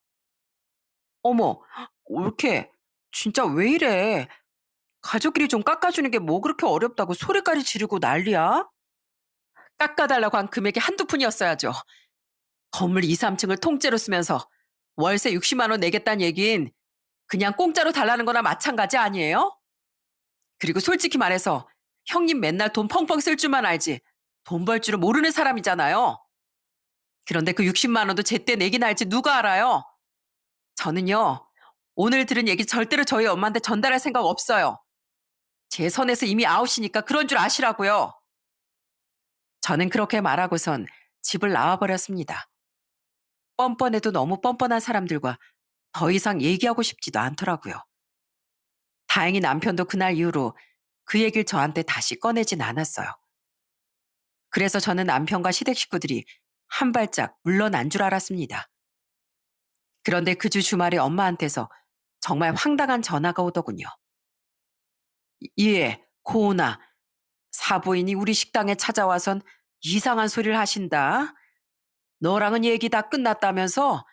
어머, 옳게. 진짜 왜 이래? 가족끼리 좀 깎아주는 게 뭐 그렇게 어렵다고 소리까지 지르고 난리야? 깎아달라고 한 금액이 한두 푼이었어야죠. 건물 2, 3층을 통째로 쓰면서 월세 60만 원 내겠다는 얘긴 그냥 공짜로 달라는 거나 마찬가지 아니에요? 그리고 솔직히 말해서 형님 맨날 돈 펑펑 쓸 줄만 알지 돈 벌 줄은 모르는 사람이잖아요. 그런데 그 60만 원도 제때 내긴 할지 누가 알아요? 저는요, 오늘 들은 얘기 절대로 저희 엄마한테 전달할 생각 없어요. 제 선에서 이미 아웃이니까 그런 줄 아시라고요. 저는 그렇게 말하고선 집을 나와버렸습니다. 뻔뻔해도 너무 뻔뻔한 사람들과 더 이상 얘기하고 싶지도 않더라고요. 다행히 남편도 그날 이후로 그 얘기를 저한테 다시 꺼내진 않았어요. 그래서 저는 남편과 시댁 식구들이 한 발짝 물러난 줄 알았습니다. 그런데 그 주 주말에 엄마한테서 정말 황당한 전화가 오더군요. 예, 고은아. 사부인이 우리 식당에 찾아와선 이상한 소리를 하신다. 너랑은 얘기 다 끝났다면서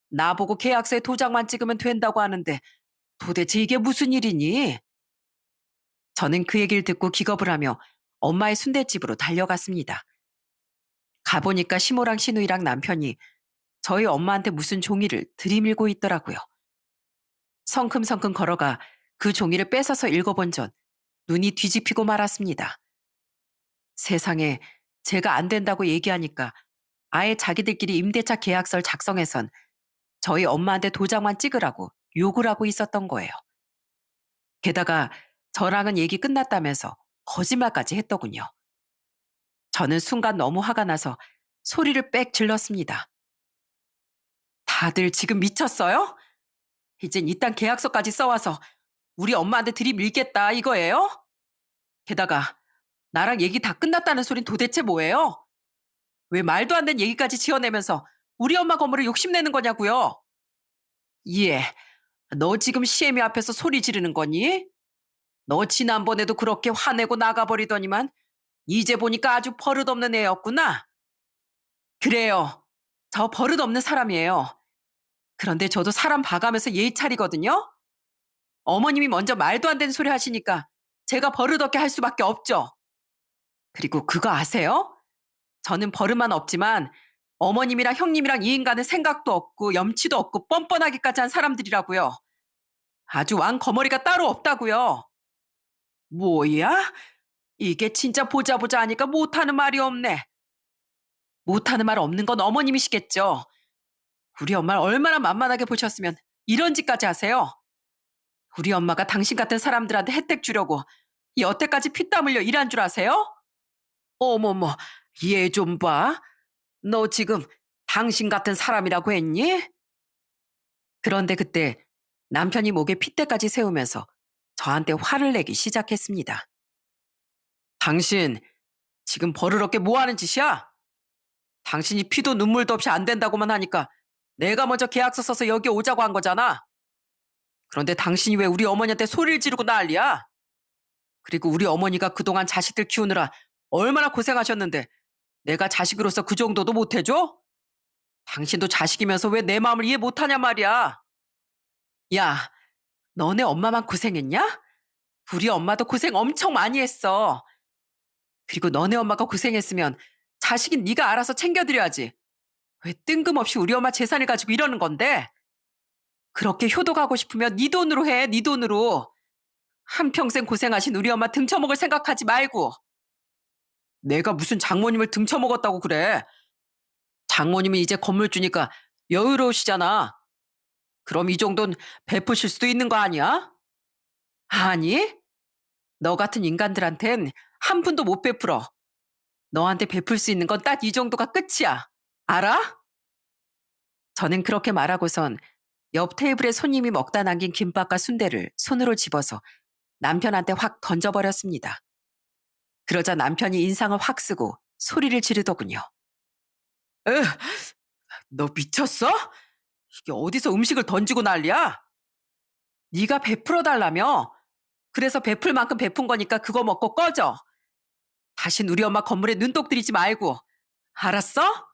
나보고 계약서에 도장만 찍으면 된다고 하는데 도대체 이게 무슨 일이니? 저는 그 얘기를 듣고 기겁을 하며 엄마의 순댓집으로 달려갔습니다. 가보니까 시모랑 시누이랑 남편이 저희 엄마한테 무슨 종이를 들이밀고 있더라고요. 성큼성큼 걸어가 그 종이를 뺏어서 읽어본 전 눈이 뒤집히고 말았습니다. 세상에, 제가 안 된다고 얘기하니까 아예 자기들끼리 임대차 계약서를 작성해선 저희 엄마한테 도장만 찍으라고 욕을 하고 있었던 거예요. 게다가 저랑은 얘기 끝났다면서 거짓말까지 했더군요. 저는 순간 너무 화가 나서 소리를 빽 질렀습니다. 다들 지금 미쳤어요? 이젠 이딴 계약서까지 써와서 우리 엄마한테 들이밀겠다 이거예요? 게다가 나랑 얘기 다 끝났다는 소린 도대체 뭐예요? 왜 말도 안 되는 얘기까지 지어내면서 우리 엄마 건물을 욕심내는 거냐고요? 예, 너 지금 시애미 앞에서 소리 지르는 거니? 너 지난번에도 그렇게 화내고 나가버리더니만 이제 보니까 아주 버릇없는 애였구나. 그래요. 저 버릇없는 사람이에요. 그런데 저도 사람 봐가면서 예의 차리거든요. 어머님이 먼저 말도 안 되는 소리 하시니까 제가 버릇없게 할 수밖에 없죠. 그리고 그거 아세요? 저는 버릇만 없지만 어머님이랑 형님이랑 이 인간은 생각도 없고 염치도 없고 뻔뻔하기까지 한 사람들이라고요. 아주 왕 거머리가 따로 없다고요. 뭐야? 이게 진짜 보자 보자 하니까 못하는 말이 없네. 못하는 말 없는 건 어머님이시겠죠. 우리 엄마를 얼마나 만만하게 보셨으면 이런 짓까지 하세요. 우리 엄마가 당신 같은 사람들한테 혜택 주려고 여태까지 피땀 흘려 일한 줄 아세요? 어머머, 얘 좀 봐. 너 지금 당신 같은 사람이라고 했니? 그런데 그때 남편이 목에 핏대까지 세우면서 저한테 화를 내기 시작했습니다. 당신 지금 버릇없게 뭐 하는 짓이야? 당신이 피도 눈물도 없이 안 된다고만 하니까 내가 먼저 계약서 써서 여기 오자고 한 거잖아. 그런데 당신이 왜 우리 어머니한테 소리를 지르고 난리야? 그리고 우리 어머니가 그동안 자식들 키우느라 얼마나 고생하셨는데 내가 자식으로서 그 정도도 못 해줘? 당신도 자식이면서 왜 내 마음을 이해 못하냐 말이야. 야, 너네 엄마만 고생했냐? 우리 엄마도 고생 엄청 많이 했어. 그리고 너네 엄마가 고생했으면 자식인 네가 알아서 챙겨드려야지. 왜 뜬금없이 우리 엄마 재산을 가지고 이러는 건데? 그렇게 효도가고 싶으면 네 돈으로 해, 네 돈으로. 한평생 고생하신 우리 엄마 등쳐먹을 생각하지 말고. 내가 무슨 장모님을 등쳐먹었다고 그래. 장모님이 이제 건물주니까 여유로우시잖아. 그럼 이 정도는 베푸실 수도 있는 거 아니야? 아니, 너 같은 인간들한텐 한 푼도 못 베풀어. 너한테 베풀 수 있는 건 딱 이 정도가 끝이야. 알아? 저는 그렇게 말하고선 옆 테이블에 손님이 먹다 남긴 김밥과 순대를 손으로 집어서 남편한테 확 던져버렸습니다. 그러자 남편이 인상을 확 쓰고 소리를 지르더군요. 에, 너 미쳤어? 이게 어디서 음식을 던지고 난리야? 네가 베풀어 달라며? 그래서 베풀 만큼 베푼 거니까 그거 먹고 꺼져. 다신 우리 엄마 건물에 눈독 들이지 말고. 알았어?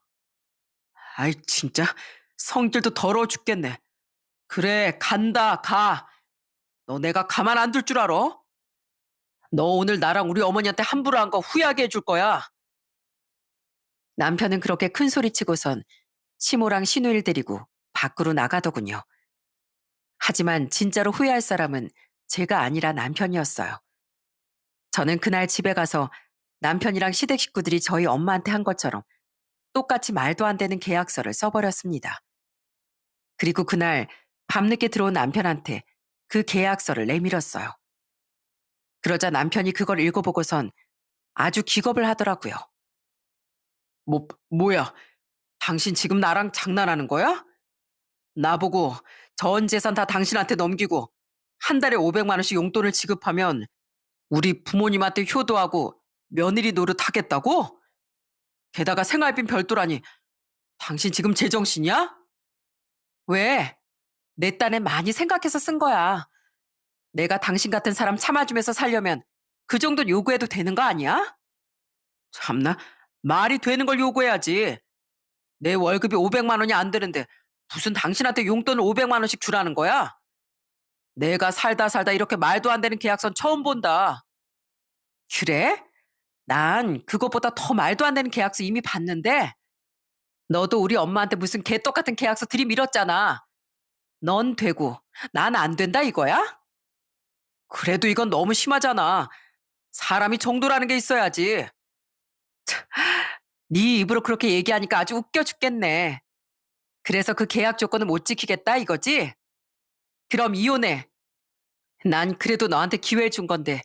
아이 진짜 성질도 더러워 죽겠네. 그래 간다 가. 너 내가 가만 안 둘 줄 알아? 너 오늘 나랑 우리 어머니한테 함부로 한 거 후회하게 해줄 거야. 남편은 그렇게 큰 소리치고선 시모랑 시누이를 데리고 밖으로 나가더군요. 하지만 진짜로 후회할 사람은 제가 아니라 남편이었어요. 저는 그날 집에 가서 남편이랑 시댁 식구들이 저희 엄마한테 한 것처럼 똑같이 말도 안 되는 계약서를 써버렸습니다. 그리고 그날 밤늦게 들어온 남편한테 그 계약서를 내밀었어요. 그러자 남편이 그걸 읽어보고선 아주 기겁을 하더라고요. 뭐야? 당신 지금 나랑 장난하는 거야? 나보고 전 재산 다 당신한테 넘기고 한 달에 500만 원씩 용돈을 지급하면 우리 부모님한테 효도하고 며느리 노릇하겠다고? 게다가 생활비 별도라니 당신 지금 제정신이야? 왜? 내 딴에 많이 생각해서 쓴 거야. 내가 당신 같은 사람 참아주면서 살려면 그 정도 요구해도 되는 거 아니야? 참나, 말이 되는 걸 요구해야지. 내 월급이 500만 원이 안 되는데 무슨 당신한테 용돈을 500만 원씩 주라는 거야? 내가 살다 살다 이렇게 말도 안 되는 계약서는 처음 본다. 그래? 난 그것보다 더 말도 안 되는 계약서 이미 봤는데 너도 우리 엄마한테 무슨 개떡 같은 계약서 들이밀었잖아. 넌 되고 난 안 된다 이거야? 그래도 이건 너무 심하잖아. 사람이 정도라는 게 있어야지. 네 입으로 그렇게 얘기하니까 아주 웃겨 죽겠네. 그래서 그 계약 조건을 못 지키겠다 이거지? 그럼 이혼해. 난 그래도 너한테 기회 준 건데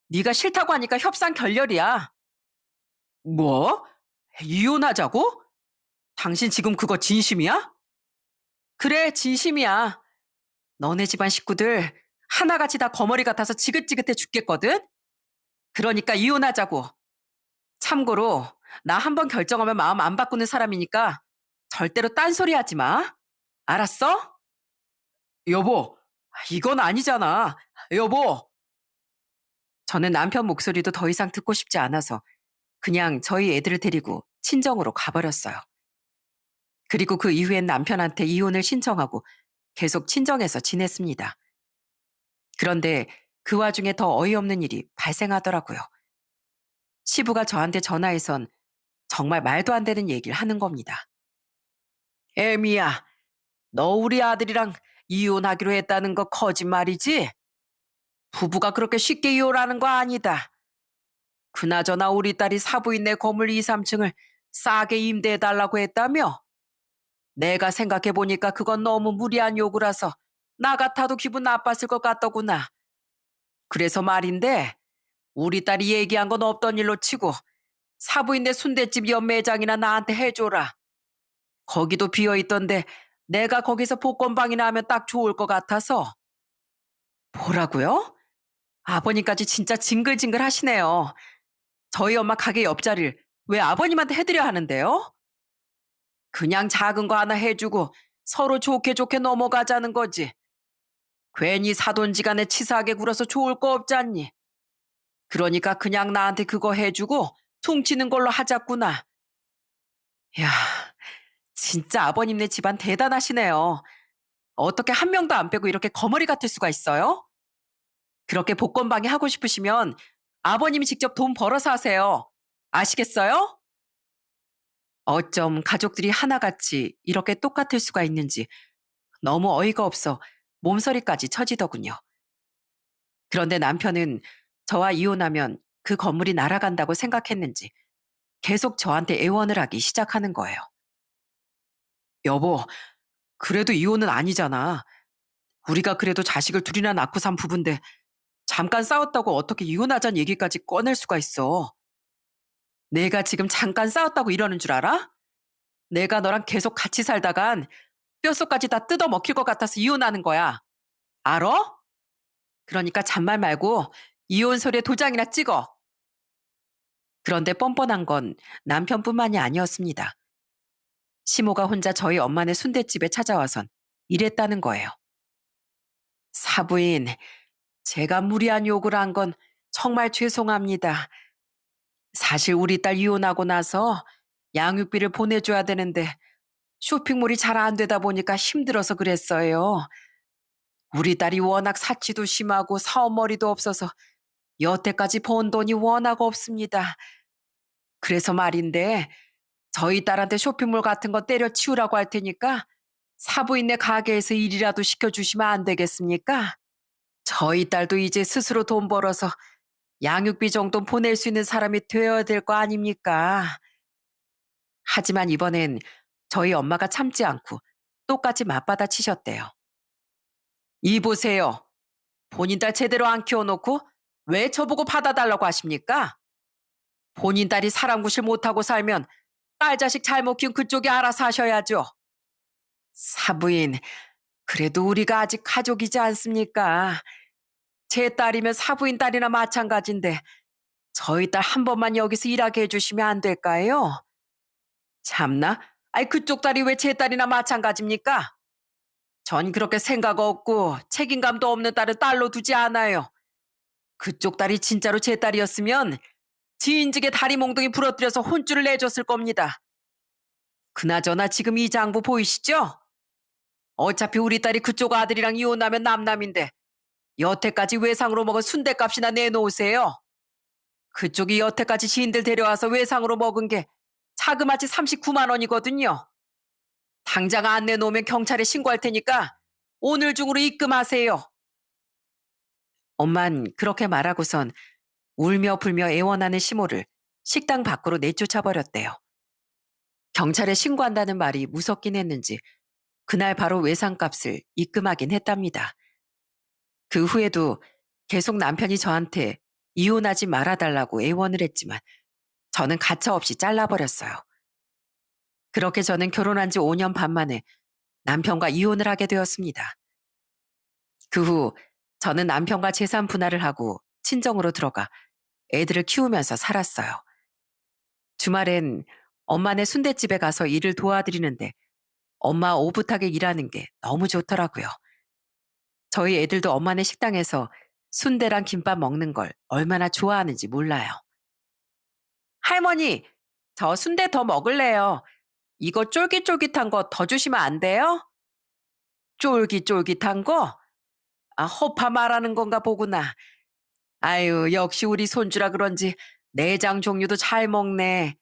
네가 싫다고 하니까 협상 결렬이야. 뭐? 이혼하자고? 당신 지금 그거 진심이야? 그래, 진심이야. 너네 집안 식구들 하나같이 다 거머리 같아서 지긋지긋해 죽겠거든? 그러니까 이혼하자고. 참고로 나 한 번 결정하면 마음 안 바꾸는 사람이니까 절대로 딴소리 하지 마. 알았어? 여보, 이건 아니잖아. 여보. 저는 남편 목소리도 더 이상 듣고 싶지 않아서 그냥 저희 애들을 데리고 친정으로 가버렸어요. 그리고 그 이후엔 남편한테 이혼을 신청하고 계속 친정에서 지냈습니다. 그런데 그 와중에 더 어이없는 일이 발생하더라고요. 시부가 저한테 전화해선 정말 말도 안 되는 얘기를 하는 겁니다. 애미야, 너 우리 아들이랑 이혼하기로 했다는 거 거짓말이지? 부부가 그렇게 쉽게 이혼하는 거 아니다. 그나저나 우리 딸이 사부인네 건물 2, 3층을 싸게 임대해달라고 했다며? 내가 생각해보니까 그건 너무 무리한 요구라서 나 같아도 기분 나빴을 것 같더구나. 그래서 말인데 우리 딸이 얘기한 건 없던 일로 치고 사부인네 순댓집 옆 매장이나 나한테 해줘라. 거기도 비어있던데 내가 거기서 복권방이나 하면 딱 좋을 것 같아서. 뭐라고요? 아버님까지 진짜 징글징글 하시네요. 저희 엄마 가게 옆자리를 왜 아버님한테 해드려 하는데요? 그냥 작은 거 하나 해주고 서로 좋게 좋게 넘어가자는 거지. 괜히 사돈지간에 치사하게 굴어서 좋을 거 없잖니. 그러니까 그냥 나한테 그거 해주고 퉁치는 걸로 하자꾸나. 야, 진짜 아버님네 집안 대단하시네요. 어떻게 한 명도 안 빼고 이렇게 거머리 같을 수가 있어요? 그렇게 복권방이 하고 싶으시면 아버님이 직접 돈 벌어서 하세요. 아시겠어요? 어쩜 가족들이 하나같이 이렇게 똑같을 수가 있는지 너무 어이가 없어 몸서리까지 쳐지더군요. 그런데 남편은 저와 이혼하면 그 건물이 날아간다고 생각했는지 계속 저한테 애원을 하기 시작하는 거예요. 여보, 그래도 이혼은 아니잖아. 우리가 그래도 자식을 둘이나 낳고 산 부부인데 잠깐 싸웠다고 어떻게 이혼하자는 얘기까지 꺼낼 수가 있어. 내가 지금 잠깐 싸웠다고 이러는 줄 알아? 내가 너랑 계속 같이 살다간 뼛속까지 다 뜯어 먹힐 것 같아서 이혼하는 거야. 알어? 그러니까 잔말 말고 이혼 서류에 도장이나 찍어. 그런데 뻔뻔한 건 남편뿐만이 아니었습니다. 시모가 혼자 저희 엄마네 순댓집에 찾아와선 이랬다는 거예요. 사부인, 제가 무리한 요구를 한 건 정말 죄송합니다. 사실 우리 딸 이혼하고 나서 양육비를 보내줘야 되는데 쇼핑몰이 잘 안 되다 보니까 힘들어서 그랬어요. 우리 딸이 워낙 사치도 심하고 사업머리도 없어서 여태까지 번 돈이 워낙 없습니다. 그래서 말인데 저희 딸한테 쇼핑몰 같은 거 때려치우라고 할 테니까 사부인네 가게에서 일이라도 시켜주시면 안 되겠습니까? 저희 딸도 이제 스스로 돈 벌어서 양육비 정도 보낼 수 있는 사람이 되어야 될 거 아닙니까? 하지만 이번엔 저희 엄마가 참지 않고 똑같이 맞받아 치셨대요. 이 보세요. 본인 딸 제대로 안 키워놓고 왜 저보고 받아달라고 하십니까? 본인 딸이 사람 구실 못하고 살면 딸 자식 잘못 키운 그쪽이 알아서 하셔야죠. 사부인, 그래도 우리가 아직 가족이지 않습니까? 제 딸이면 사부인 딸이나 마찬가지인데 저희 딸 한 번만 여기서 일하게 해주시면 안 될까요? 참나? 아이 그쪽 딸이 왜 제 딸이나 마찬가지입니까? 전 그렇게 생각 없고 책임감도 없는 딸을 딸로 두지 않아요. 그쪽 딸이 진짜로 제 딸이었으면 지인직의 다리 몽둥이 부러뜨려서 혼쭐을 내줬을 겁니다. 그나저나 지금 이 장부 보이시죠? 어차피 우리 딸이 그쪽 아들이랑 이혼하면 남남인데 여태까지 외상으로 먹은 순댓값이나 내놓으세요. 그쪽이 여태까지 지인들 데려와서 외상으로 먹은 게 자그마치 39만 원이거든요. 당장 안 내놓으면 경찰에 신고할 테니까 오늘 중으로 입금하세요. 엄만 그렇게 말하고선 울며 불며 애원하는 시모를 식당 밖으로 내쫓아 버렸대요. 경찰에 신고한다는 말이 무섭긴 했는지 그날 바로 외상값을 입금하긴 했답니다. 그 후에도 계속 남편이 저한테 이혼하지 말아달라고 애원을 했지만 저는 가차없이 잘라버렸어요. 그렇게 저는 결혼한 지 5년 반 만에 남편과 이혼을 하게 되었습니다. 그 후 저는 남편과 재산 분할을 하고 친정으로 들어가 애들을 키우면서 살았어요. 주말엔 엄마네 순댓집에 가서 일을 도와드리는데 엄마 오붓하게 일하는 게 너무 좋더라고요. 저희 애들도 엄마네 식당에서 순대랑 김밥 먹는 걸 얼마나 좋아하는지 몰라요. 할머니, 저 순대 더 먹을래요. 이거 쫄깃쫄깃한 거 더 주시면 안 돼요? 쫄깃쫄깃한 거? 아, 허파 말하는 건가 보구나. 아유, 역시 우리 손주라 그런지 내장 종류도 잘 먹네.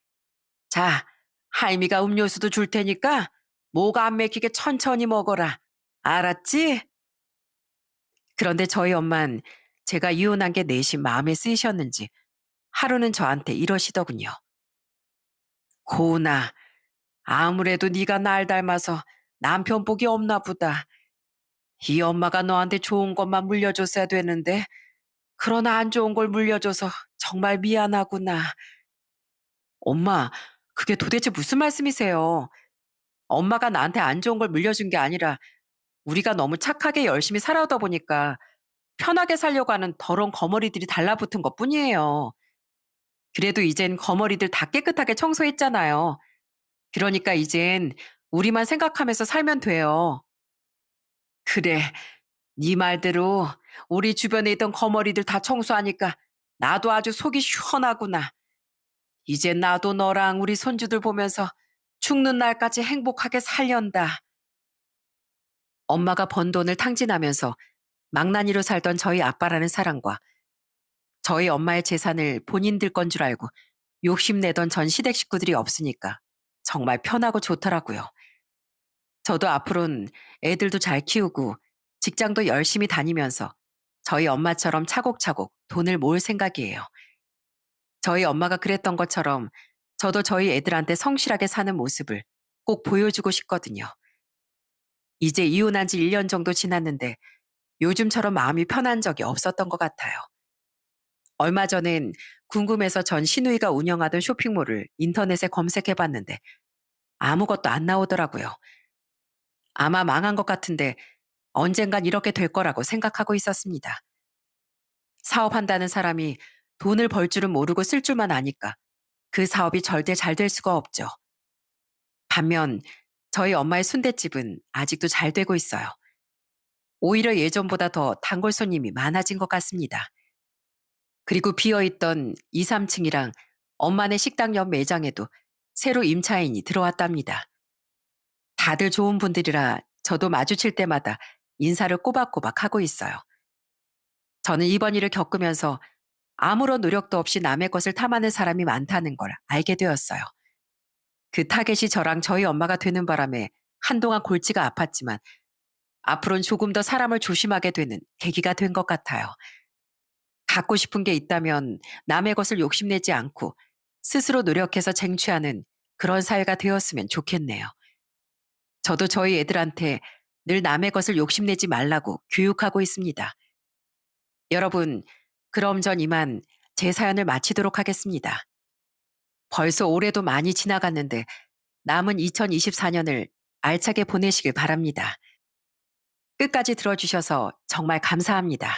자, 할미가 음료수도 줄 테니까 목 안 맥히게 천천히 먹어라. 알았지? 그런데 저희 엄만 제가 이혼한 게 내심 마음에 쓰이셨는지 하루는 저한테 이러시더군요. 고은아, 아무래도 네가 날 닮아서 남편 복이 없나 보다. 이 엄마가 너한테 좋은 것만 물려줬어야 되는데 그러나 안 좋은 걸 물려줘서 정말 미안하구나. 엄마, 그게 도대체 무슨 말씀이세요? 엄마가 나한테 안 좋은 걸 물려준 게 아니라 우리가 너무 착하게 열심히 살아오다 보니까 편하게 살려고 하는 더러운 거머리들이 달라붙은 것뿐이에요. 그래도 이젠 거머리들 다 깨끗하게 청소했잖아요. 그러니까 이젠 우리만 생각하면서 살면 돼요. 그래, 네 말대로 우리 주변에 있던 거머리들 다 청소하니까 나도 아주 속이 시원하구나. 이제 나도 너랑 우리 손주들 보면서 죽는 날까지 행복하게 살련다. 엄마가 번 돈을 탕진하면서 망나니로 살던 저희 아빠라는 사람과 저희 엄마의 재산을 본인들 건 줄 알고 욕심내던 전 시댁 식구들이 없으니까 정말 편하고 좋더라고요. 저도 앞으로는 애들도 잘 키우고 직장도 열심히 다니면서 저희 엄마처럼 차곡차곡 돈을 모을 생각이에요. 저희 엄마가 그랬던 것처럼 저도 저희 애들한테 성실하게 사는 모습을 꼭 보여주고 싶거든요. 이제 이혼한 지 1년 정도 지났는데 요즘처럼 마음이 편한 적이 없었던 것 같아요. 얼마 전엔 궁금해서 전 시누이가 운영하던 쇼핑몰을 인터넷에 검색해 봤는데 아무것도 안 나오더라고요. 아마 망한 것 같은데 언젠간 이렇게 될 거라고 생각하고 있었습니다. 사업한다는 사람이 돈을 벌 줄은 모르고 쓸 줄만 아니까 그 사업이 절대 잘 될 수가 없죠. 반면 저희 엄마의 순댓집은 아직도 잘 되고 있어요. 오히려 예전보다 더 단골 손님이 많아진 것 같습니다. 그리고 비어있던 2, 3층이랑 엄마네 식당 옆 매장에도 새로 임차인이 들어왔답니다. 다들 좋은 분들이라 저도 마주칠 때마다 인사를 꼬박꼬박 하고 있어요. 저는 이번 일을 겪으면서 아무런 노력도 없이 남의 것을 탐하는 사람이 많다는 걸 알게 되었어요. 그 타겟이 저랑 저희 엄마가 되는 바람에 한동안 골치가 아팠지만 앞으로는 조금 더 사람을 조심하게 되는 계기가 된 것 같아요. 갖고 싶은 게 있다면 남의 것을 욕심내지 않고 스스로 노력해서 쟁취하는 그런 사회가 되었으면 좋겠네요. 저도 저희 애들한테 늘 남의 것을 욕심내지 말라고 교육하고 있습니다. 여러분, 그럼 전 이만 제 사연을 마치도록 하겠습니다. 벌써 올해도 많이 지나갔는데 남은 2024년을 알차게 보내시길 바랍니다. 끝까지 들어주셔서 정말 감사합니다.